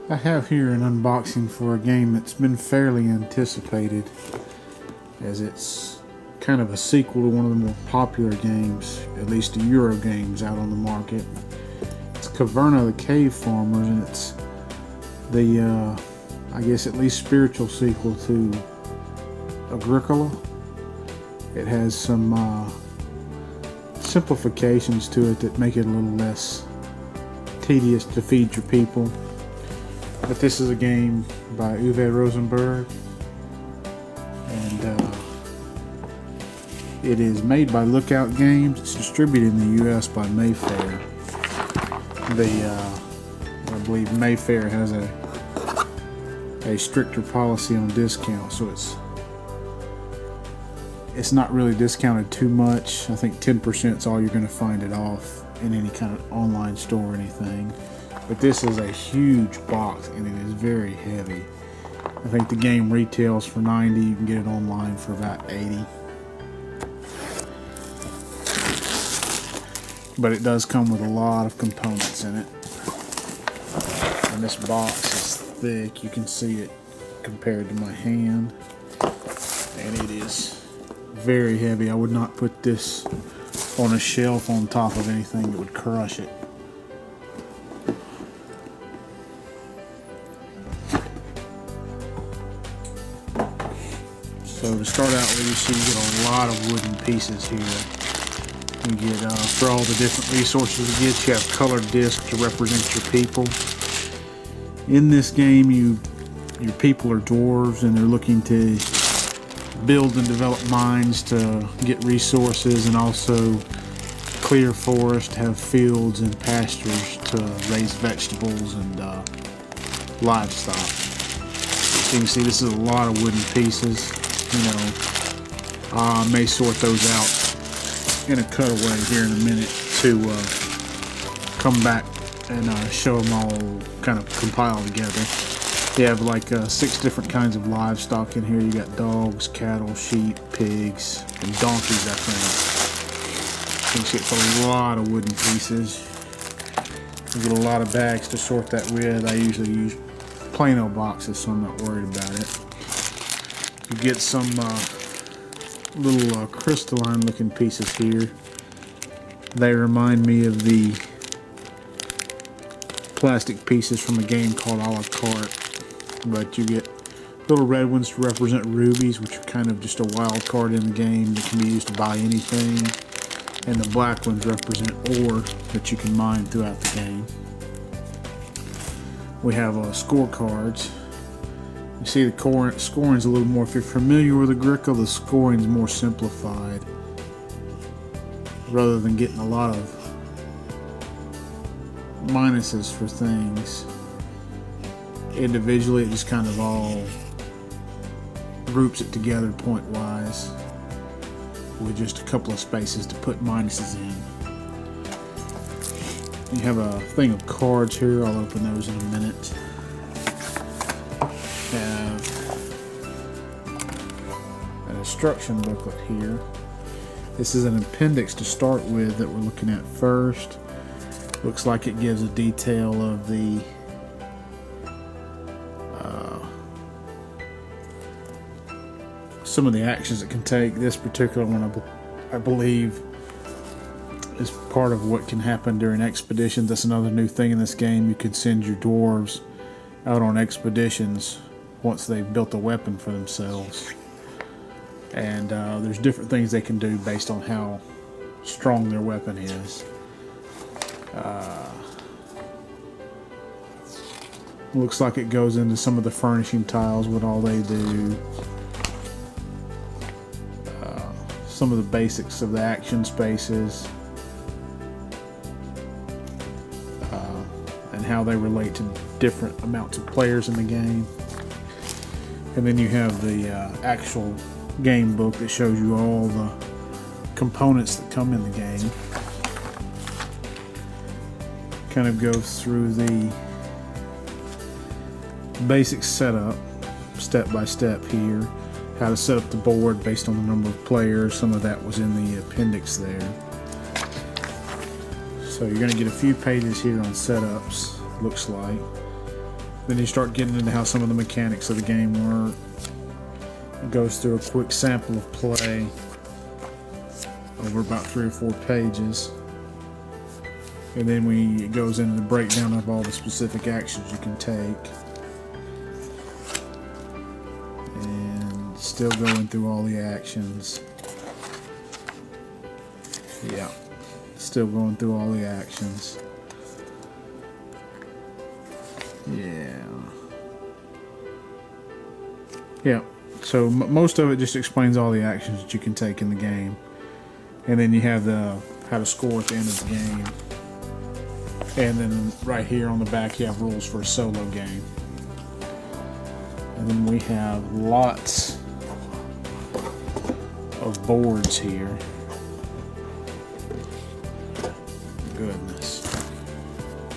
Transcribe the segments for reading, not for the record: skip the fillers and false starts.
I have here an unboxing for a game that's been fairly anticipated, as it's kind of a sequel to one of the more popular games, at least the Euro games out on the market. It's Caverna the Cave Farmers, and it's the, I guess at least spiritual sequel to Agricola. It has some simplifications to it that make it a little less tedious to feed your people. But this is a game by Uwe Rosenberg, and it is made by Lookout Games. It's distributed in the US by Mayfair. I believe Mayfair has a stricter policy on discount, so it's not really discounted too much. I think 10% is all you're going to find it off in any kind of online store or anything. But this is a huge box, and it is very heavy. I think the game retails for $90. You can get it online for about $80. But it does come with a lot of components in it. And this box is thick. You can see it compared to my hand. And it is very heavy. I would not put this on a shelf on top of anything. It would crush it. So to start out with, you see you get a lot of wooden pieces here. You get, for all the different resources you get, you have colored discs to represent your people. In this game, your people are dwarves, and they're looking to build and develop mines to get resources, and also clear forest, have fields and pastures to raise vegetables and livestock. So you can see this is a lot of wooden pieces. I may sort those out in a cutaway here in a minute to come back and show them all kind of compiled together. You have like 6 different kinds of livestock in here. You got dogs, cattle, sheep, pigs, and donkeys, I think. You can see it's a lot of wooden pieces. You get a lot of bags to sort that with. I usually use Plano boxes, so I'm not worried about it. You get some little crystalline looking pieces here. They remind me of the plastic pieces from a game called a la carte. But you get little red ones to represent rubies, which are kind of just a wild card in the game that can be used to buy anything. And the black ones represent ore that you can mine throughout the game. We have scorecards. You see the scoring's a little more, if you're familiar with Agricola, the scoring's more simplified. Rather than getting a lot of minuses for things, individually it just kind of all groups it together point-wise with just a couple of spaces to put minuses in. You have a thing of cards here. I'll open those in a minute. Have an instruction booklet here. This is an appendix to start with that we're looking at first. Looks like it gives a detail of the some of the actions it can take. This particular one, I believe, is part of what can happen during expeditions. That's another new thing in this game. You can send your dwarves out on expeditions once they've built a weapon for themselves. And there's different things they can do based on how strong their weapon is. Looks like it goes into some of the furnishing tiles, what all they do. Some of the basics of the action spaces. And how they relate to different amounts of players in the game. And then you have the actual game book that shows you all the components that come in the game. Kind of goes through the basic setup, step by step here. How to set up the board based on the number of players. Some of that was in the appendix there. So you're going to get a few pages here on setups, looks like. Then you start getting into how some of the mechanics of the game work. It goes through a quick sample of play over about 3 or 4 pages. And then it goes into the breakdown of all the specific actions you can take. And still going through all the actions. Yeah, still going through all the actions. Yeah, so most of it just explains all the actions that you can take in the game. And then you have how to score at the end of the game. And then right here on the back you have rules for a solo game. And then we have lots of boards here. Goodness.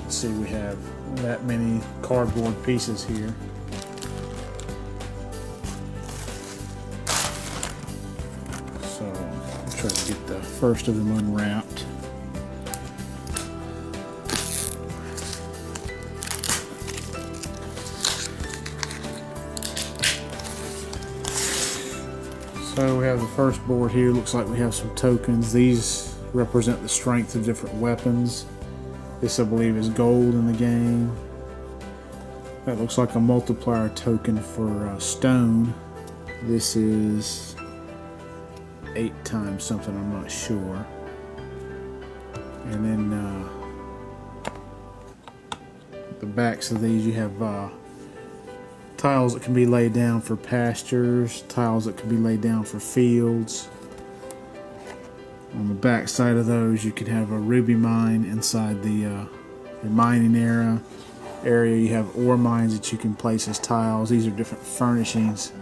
Let's see, we have that many cardboard pieces here. So I'll try to get the first of them unwrapped. So we have the first board here. Looks like we have some tokens. These represent the strength of different weapons. This, I believe, is gold in the game. That looks like a multiplier token for stone. This is 8 times something, I'm not sure. And then the backs of these, you have tiles that can be laid down for pastures, tiles that can be laid down for fields. On the back side of those, you can have a ruby mine inside the mining area. You have ore mines that you can place as tiles. These are different furnishings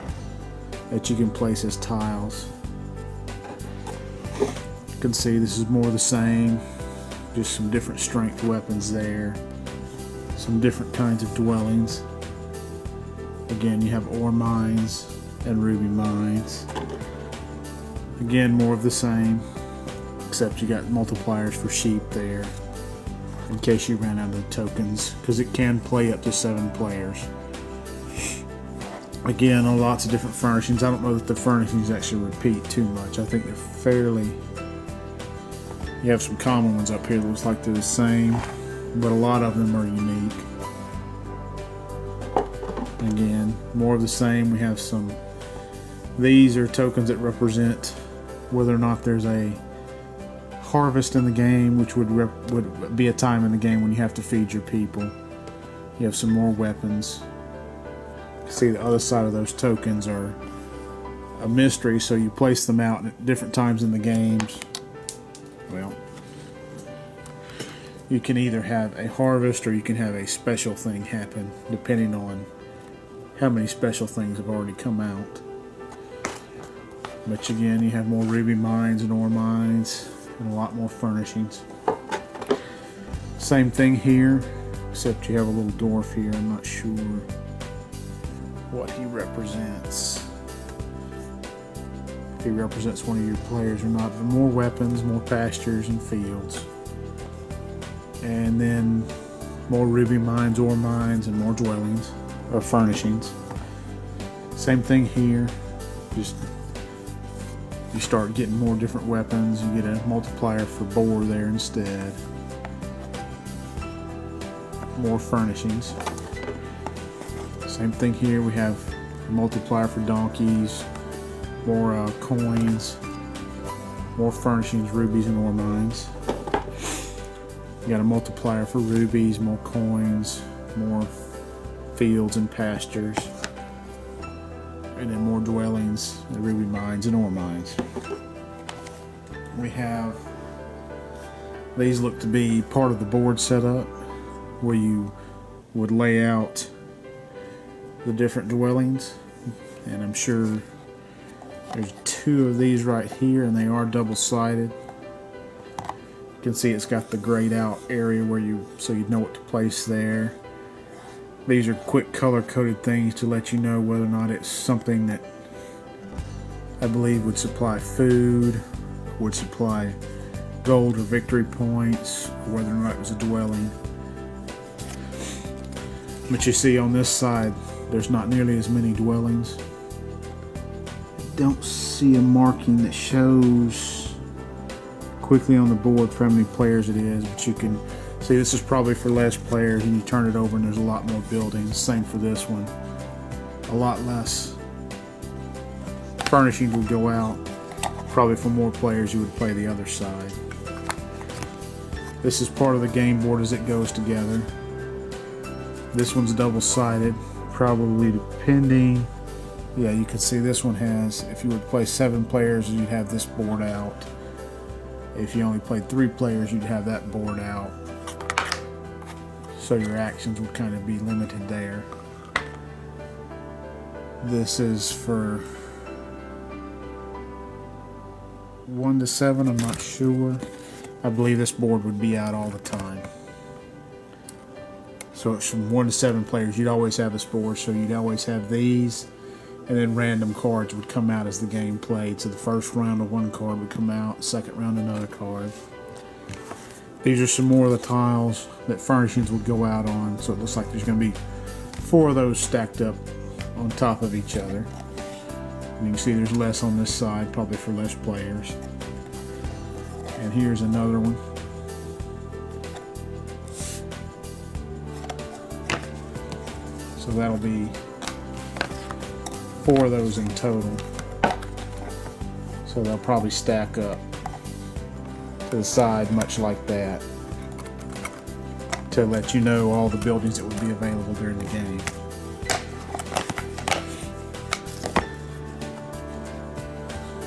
that you can place as tiles. You can see this is more the same, just some different strength weapons there, some different kinds of dwellings. Again, you have ore mines and ruby mines. Again, more of the same, except you got multipliers for sheep there in case you ran out of the tokens, because it can play up to 7 players. Again, lots of different furnishings. I don't know that the furnishings actually repeat too much. I think they're fairly... You have some common ones up here that looks like they're the same, but a lot of them are unique. Again, more of the same. We have some... These are tokens that represent whether or not there's a harvest in the game, which would be a time in the game when you have to feed your people. You have some more weapons. See, the other side of those tokens are a mystery, so you place them out at different times in the games. Well, you can either have a harvest or you can have a special thing happen, depending on how many special things have already come out. But again, you have more ruby mines and ore mines and a lot more furnishings. Same thing here, except you have a little dwarf here. I'm not sure what he represents. If he represents one of your players or not. But more weapons, more pastures and fields. And then more ruby mines, ore mines, and more dwellings or furnishings. Same thing here. Just you start getting more different weapons. You get a multiplier for boar there instead. More furnishings. Same thing here. We have a multiplier for donkeys, more coins, more furnishings, rubies, and ore mines. You got a multiplier for rubies, more coins, more fields and pastures, and then more dwellings, and ruby mines and ore mines. We have, these look to be part of the board setup where you would lay out the different dwellings, and I'm sure there's 2 of these right here, and they are double-sided. You can see it's got the grayed out area where so you know what to place there. These are quick color-coded things to let you know whether or not it's something that I believe would supply food, would supply gold or victory points, or whether or not it was a dwelling. But you see on this side, there's not nearly as many dwellings. I don't see a marking that shows quickly on the board for how many players it is, but you can see this is probably for less players, and you turn it over and there's a lot more buildings. Same for this one. A lot less furnishing would go out. Probably for more players you would play the other side. This is part of the game board as it goes together. This one's double-sided, probably depending. Yeah, you can see this one has, if you would play 7 players, you'd have this board out. If you only played 3 players, you'd have that board out. So your actions would kind of be limited there. This is for 1 to 7, I'm not sure. I believe this board would be out all the time. So it's from 1 to 7 players. You'd always have this board, so you'd always have these, and then random cards would come out as the game played. So the first round of one card would come out, second round another card. These are some more of the tiles that furnishings would go out on. So it looks like there's going to be 4 of those stacked up on top of each other. And you can see there's less on this side, probably for less players. And here's another one. So that'll be 4 of those in total. So they'll probably stack up to the side much like that to let you know all the buildings that would be available during the game.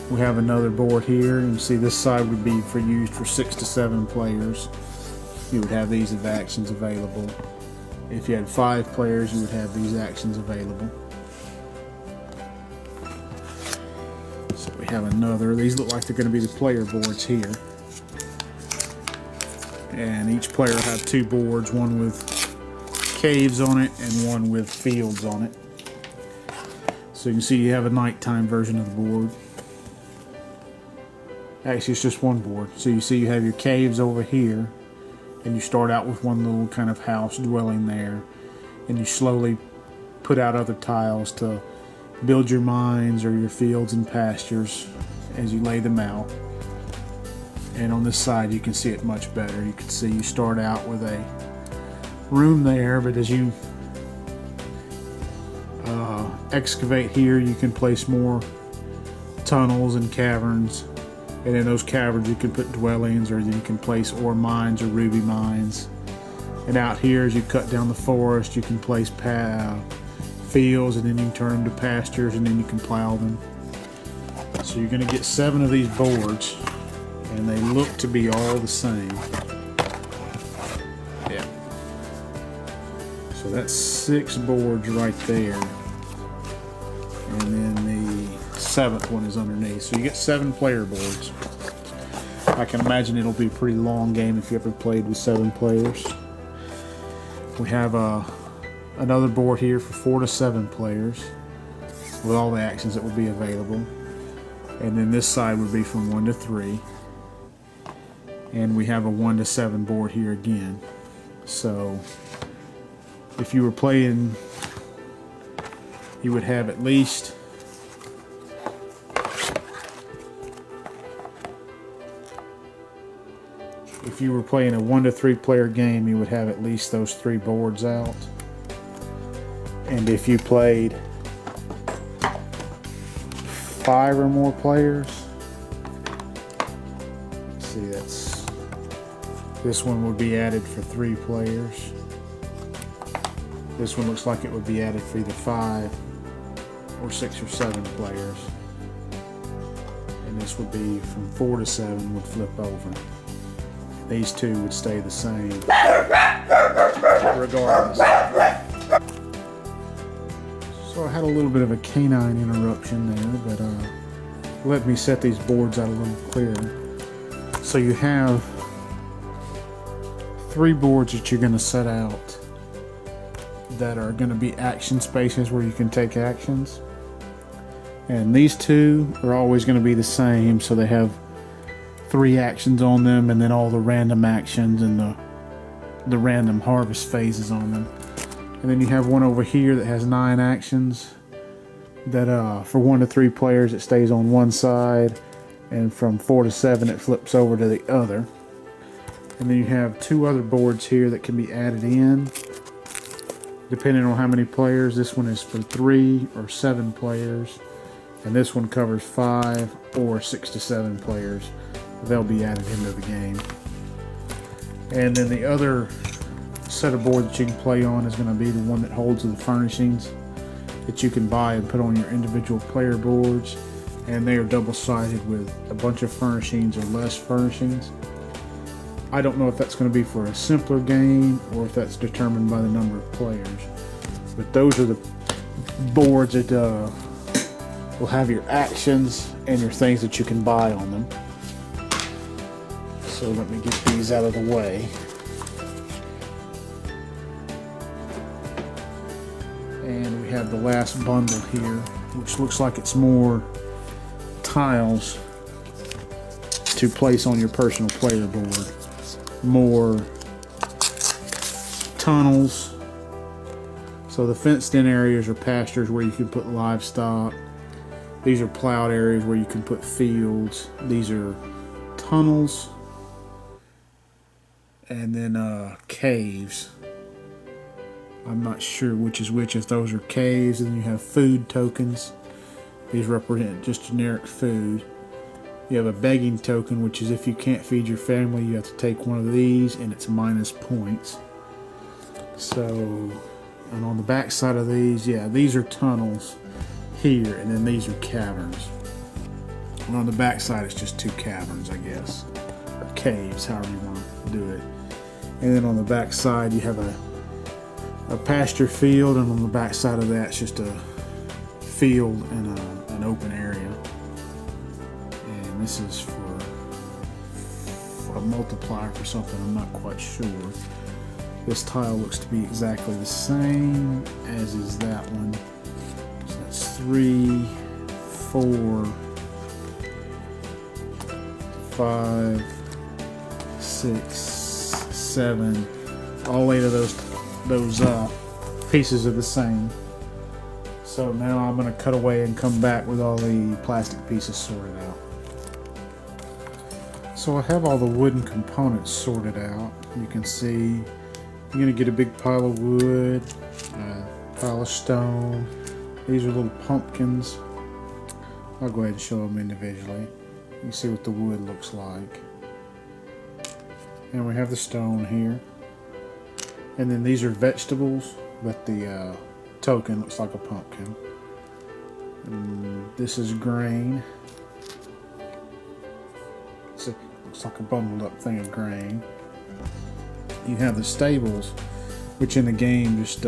We have another board here, and you see this side would be used for 6 to 7 players. You would have these as actions available. If you had 5 players, you would have these actions available. So we have another. These look like they're going to be the player boards here. And each player will have 2 boards, one with caves on it and one with fields on it. So you can see you have a nighttime version of the board. Actually, it's just one board. So you see you have your caves over here, and you start out with one little kind of house dwelling there, and you slowly put out other tiles to build your mines or your fields and pastures as you lay them out. And on this side you can see it much better. You can see you start out with a room there, but as you excavate here, you can place more tunnels and caverns. And in those caverns you can put dwellings, or you can place ore mines or ruby mines. And out here, as you cut down the forest, you can place fields, and then you can turn them to pastures, and then you can plow them. So you're going to get 7 of these boards, and they look to be all the same. Yeah. So that's 6 boards right there. And then the 7th one is underneath. So you get 7 player boards. I can imagine it'll be a pretty long game if you ever played with 7 players. We have another board here for 4 to 7 players with all the actions that would be available. And then this side would be from 1 to 3. And we have a 1 to 7 board here again. So if you were playing, you would have at least if you were playing a 1 to 3 player game, you would have at least those 3 boards out. And if you played 5 or more players, let's see, this one would be added for 3 players. This one looks like it would be added for either 5 or 6 or 7 players. And this would be from 4 to 7 would flip over. These 2 would stay the same regardless. So I had a little bit of a canine interruption there, but let me set these boards out a little clearer. So you have 3 boards that you're going to set out that are going to be action spaces where you can take actions. And these 2 are always going to be the same, so they have 3 actions on them, and then all the random actions and the random harvest phases on them. And then you have one over here that has 9 actions. That for 1 to 3 players it stays on one side, and from 4 to 7 it flips over to the other. And then you have 2 other boards here that can be added in depending on how many players. This one is for 3 or 7 players, and this one covers 5 or 6 to 7 players. They'll be added into the game. And then the other set of boards that you can play on is going to be the one that holds the furnishings that you can buy and put on your individual player boards, and they are double-sided with a bunch of furnishings or less furnishings. I don't know if that's going to be for a simpler game or if that's determined by the number of players, but those are the boards that will have your actions and your things that you can buy on them. So let me get these out of the way. And we have the last bundle here, which looks like it's more tiles to place on your personal player board. More tunnels. So the fenced in areas are pastures where you can put livestock. These are plowed areas where you can put fields. These are tunnels. And then caves. I'm not sure which is which, if those are caves. And then you have food tokens. These represent just generic food. You have a begging token, which is if you can't feed your family, you have to take one of these, and it's minus points. So, and on the back side of these, yeah, these are tunnels here, and then these are caverns. And on the back side, it's just 2 caverns, I guess, or caves, however you want to do it. And then on the back side, you have a pasture field, and on the back side of that, it's just a field and an open area. And this is for a multiplier for something, I'm not quite sure. This tile looks to be exactly the same as is that one. So that's 3, 4, 5, 6, 7. All 8 of those pieces are the same. So now I'm going to cut away and come back with all the plastic pieces sorted out. So I have all the wooden components sorted out. You can see you're going to get a big pile of wood, a pile of stone. These are little pumpkins. I'll go ahead and show them individually. You can see what the wood looks like. And we have the stone here. And then these are vegetables, but the token looks like a pumpkin. And this is grain. Looks like a bundled up thing of grain. You have the stables, which in the game just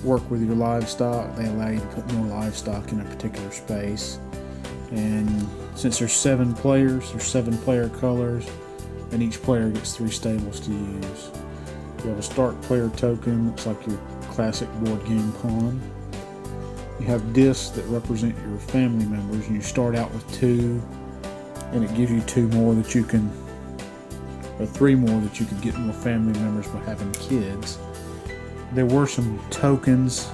work with your livestock. They allow you to put more livestock in a particular space. And since there's 7 players, there's 7 player colors, and each player gets 3 stables to use. You have a start player token, looks like your classic board game pawn. You have discs that represent your family members, and you start out with 2, and it gives you 2 more that you can, or 3 more that you could get more family members by having kids. There were some tokens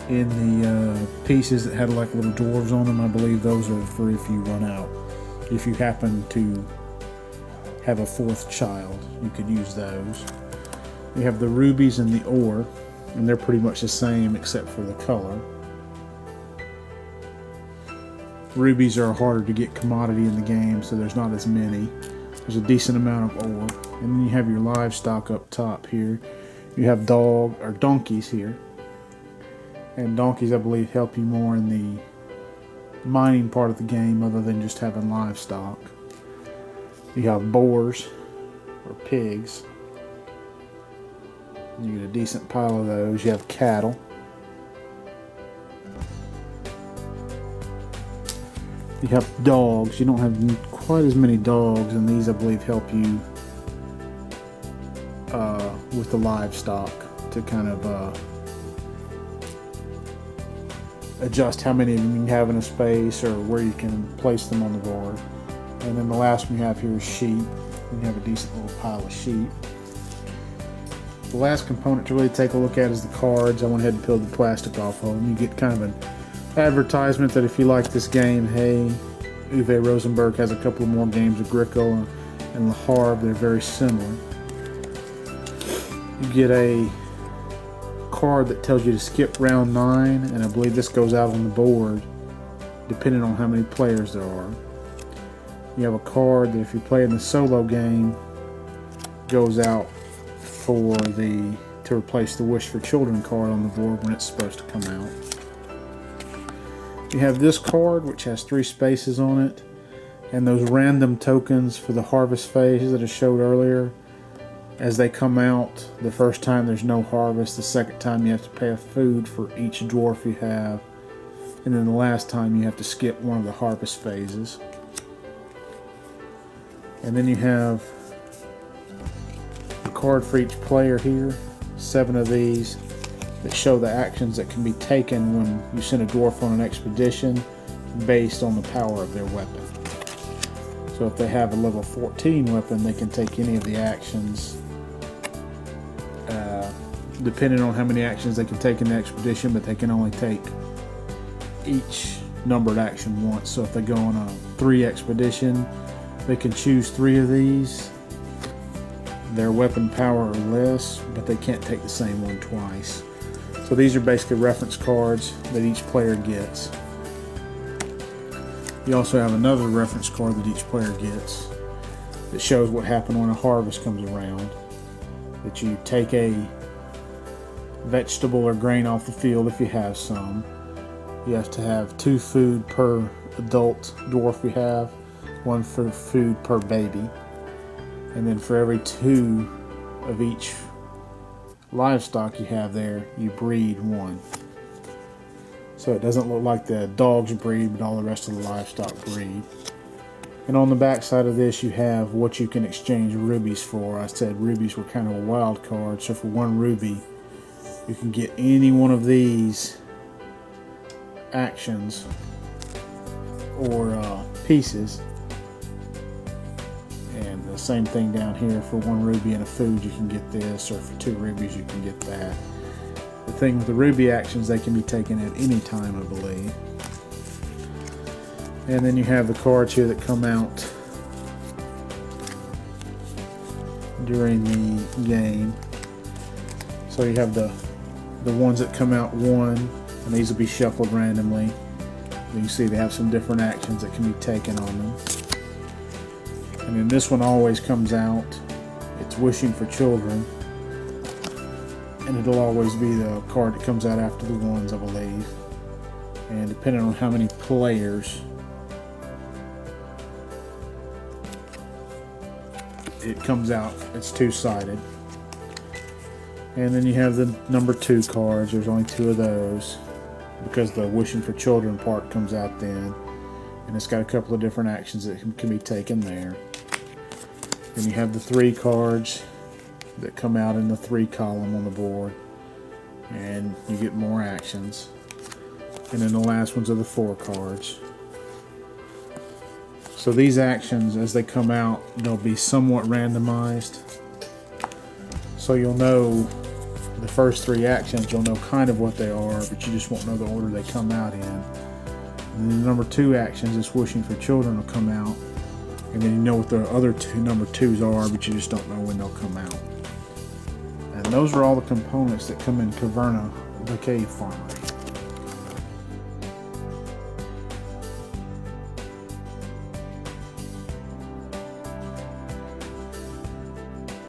in the pieces that had like little dwarves on them. I believe those are for if you run out. If you happen to have a 4th child, you could use those. You have the rubies and the ore, and they're pretty much the same except for the color. Rubies are harder to get commodity in the game, so there's not as many. There's a decent amount of ore. And then you have your livestock up top here. You have donkeys here. And donkeys, I believe, help you more in the mining part of the game other than just having livestock. You have boars, or pigs. You get a decent pile of those. You have cattle. You have dogs. You don't have quite as many dogs, and these I believe help you with the livestock to kind of adjust how many of them you can have in a space or where you can place them on the board. And then the last one we have here is sheep. You have a decent little pile of sheep. The last component to really take a look at is the cards. I went ahead and peeled the plastic off of them. You get kind of an advertisement that if you like this game, hey, Uwe Rosenberg has a couple of more games, Agricola and Le Havre. They're very similar. You get a card that tells you to skip round 9, and I believe this goes out on the board depending on how many players there are. You have a card that if you play in the solo game goes out to replace the Wish for Children card on the board when it's supposed to come out. You have this card which has 3 spaces on it, and those random tokens for the harvest phase that I showed earlier. As they come out, the first time there's no harvest, the second time you have to pay a food for each dwarf you have, and then the last time you have to skip one of the harvest phases. And then you have a card for each player here, 7 of these that show the actions that can be taken when you send a dwarf on an expedition based on the power of their weapon. So if they have a level 14 weapon, they can take any of the actions depending on how many actions they can take in the expedition, but they can only take each numbered action once. So if they go on a 3 expedition, they can choose 3 of these. Their weapon power or less, but they can't take the same one twice. So these are basically reference cards that each player gets. You also have another reference card that each player gets that shows what happened when a harvest comes around. That you take a vegetable or grain off the field if you have some. You have to have 2 food per adult dwarf you have, 1 for food per baby. And then for every 2 of each livestock you have there, you breed 1. So it doesn't look like the dogs breed, but all the rest of the livestock breed. And on the back side of this, you have what you can exchange rubies for. I said rubies were kind of a wild card, so for 1 ruby, you can get any one of these actions or pieces. And the same thing down here, for 1 ruby and a food you can get this, or for 2 rubies you can get that. The thing with the ruby actions, they can be taken at any time, I believe. And then you have the cards here that come out during the game. So you have the ones that come out 1, and these will be shuffled randomly. You can see they have some different actions that can be taken on them. And then this one always comes out. It's Wishing for Children. And it'll always be the card that comes out after the ones, I believe. And depending on how many players, it comes out. It's 2-sided. And then you have the number 2 cards. There's only 2 of those because the Wishing for Children part comes out then. And it's got a couple of different actions that can be taken there. Then you have the 3 cards that come out in the 3 column on the board, and you get more actions. And then the last ones are the 4 cards. So these actions, as they come out, they'll be somewhat randomized. So you'll know the first 3 actions, you'll know kind of what they are, but you just won't know the order they come out in. And then the number 2 actions, this Wishing for Children, will come out. And then you know what the other 2 number 2s are, but you just don't know when they'll come out. And those are all the components that come in Caverna the Cave Farmers.